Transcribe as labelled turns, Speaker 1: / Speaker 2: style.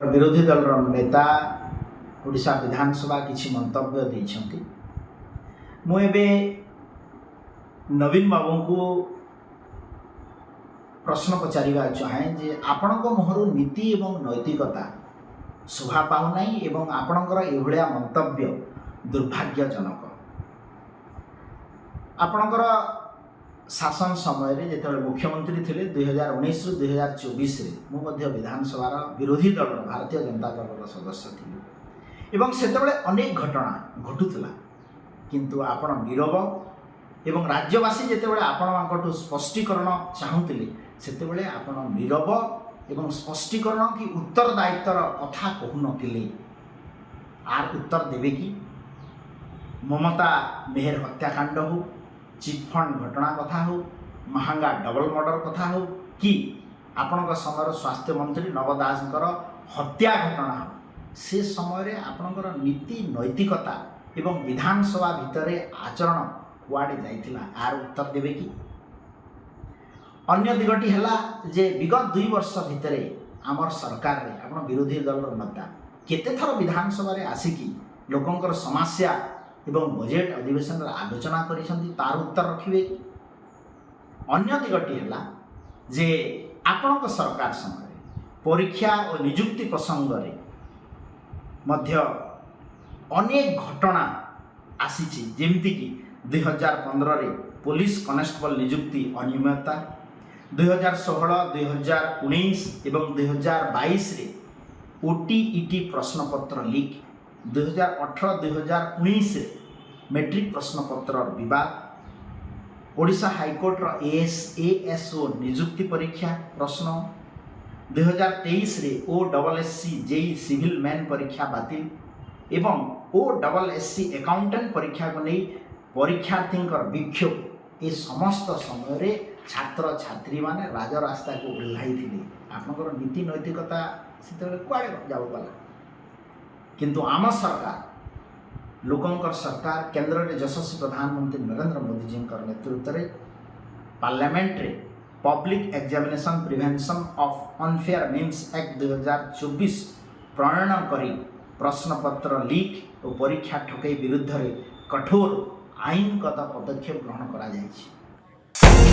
Speaker 1: विरोधी दल नेता ओडिशा विधानसभा किसी मंतव्य देइछंती। मु एबे नवीन बाबू को प्रश्न पचारिबा चाहे जे आपणक मुहरु नीति एवं नैतिकता शोभा पाउ नाही एवं आपणकर एभलिया मंतव्य दुर्भाग्यजनक। आपणकर शासन समय रे जेतेबेले मुख्यमंत्री थिले 2019 रु 2024 रे मु मध्य विधानसभा विरोधी दल भारतीय जनता दल सदस्य थिले एवं सेतेबेले अनेक घटना घटुतला, किंतु आपण नीरव एवं राज्यवासी जेतेबेले आपण स्पष्टीकरण चाहूतिले सेतेबेले आपण नीरव एवं स्पष्टीकरण कि उत्तरदायित्वर कथा कहू नथिले। आर उत्तर देबे कि ममता मेहर हत्याकांड हो, चिटफंड घटना कथा हो, महंगा डबल मर्डर कथा हो कि आपणक समय स्वास्थ्य मंत्री नव दासंकर हत्या घटना हो, से समय आपणकर नीति नैतिकता एवं विधानसभा भितरे आचरण कुआडे जाइथिला आर उत्तर देबे कि? अन्य दिगटी हैला जे विगत 2 वर्ष भितरे आमर सरकार रे आपण विरोधी दल नेता केते थर विधानसभा रे आसिकी लोकंकर समस्या एवं बजेट अधिवेशन आलोचना करिसंती, तार उत्तर रखिबे कि? अन्य दिगटी हैला जे आपणक सरकार समय परीक्षा और नियुक्ति प्रसंग रे मध्य अनेक घटना आसीछि, जेमति कि 2015 रे पुलिस कनेस्टेबल नियुक्ति अनियमितता, 2016, 2019 एवं 2022 रे ओटीईटी प्रश्नपत्र लीक, 2018-2019 मेट्रिक प्रश्नपत्र विवाद, ओडिशा हाईकोर्ट एएसओ नियुक्ति परीक्षा प्रश्न, 2023 रे ओएससी जेई सिविल मैन परीक्षा बातिल एवं ओएससी अकाउंटेंट परीक्षा को नहीं परीक्षार्थी विक्षोभ, ये समस्त समय छात्र छात्री माने राजरास्ता को ओह्लाई थिले। आपनकर नीति नैतिकता से कुआड़े जाऊ गला, किंतु आम सरकार लोकंकर सरकार केंद्र में यशस्वी प्रधानमंत्री नरेंद्र मोदी जी नेतृत्व में पार्लियामेंट रे public examination prevention of unfair means act 2024 प्रणयन करी प्रश्नपत्र लीक और परीक्षा ठकई विरुद्ध रे कठोर आईनगत पदक्षेप ग्रहण करा जायछि।